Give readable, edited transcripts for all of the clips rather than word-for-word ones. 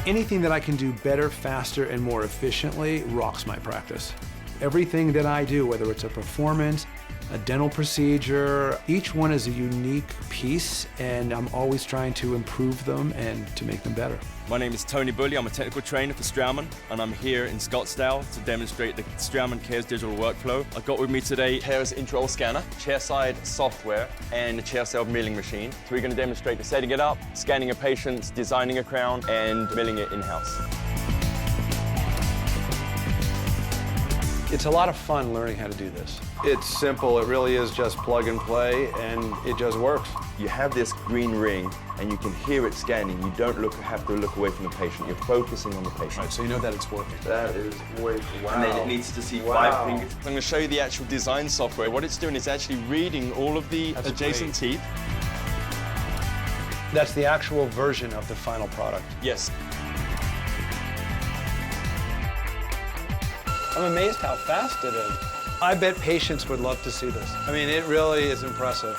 Anything that I can do better, faster, and more efficiently rocks my practice. Everything that I do, whether it's a performance, a dental procedure, each one is a unique piece, and I'm always trying to improve them and to make them better. My name is Tony Bully. I'm a technical trainer for Straumann, and I'm here in Scottsdale to demonstrate the Straumann CARES digital workflow. I've got with me today CARES intraoral scanner, chairside software, and a chairside milling machine. So we're going to demonstrate the setting it up, scanning a patient, designing a crown, and milling it in-house. It's a lot of fun learning how to do this. It's simple. It really is just plug and play, and it just works. You have this green ring, and you can hear it scanning. You don't have to look away from the patient. You're focusing on the patient. Right, so you know that it's working. That is way, wow. And then it needs to see Wow. 5 fingers. I'm going to show you the actual design software. What it's doing is actually reading all of the That's adjacent great. teeth. That's the actual version of the final product. Yes. I'm amazed how fast it is. I bet patients would love to see this. I mean, it really is impressive.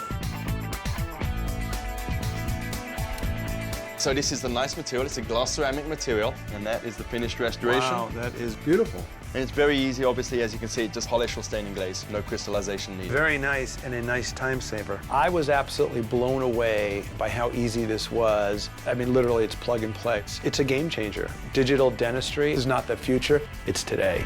So this is the nice material. It's a glass ceramic material, and that is the finished restoration. Wow, that is beautiful. And it's very easy, obviously, as you can see, just polish or staining glaze, no crystallization needed. Very nice and a nice time saver. I was absolutely blown away by how easy this was. I mean, literally, it's plug and play. It's a game changer. Digital dentistry is not the future, it's today.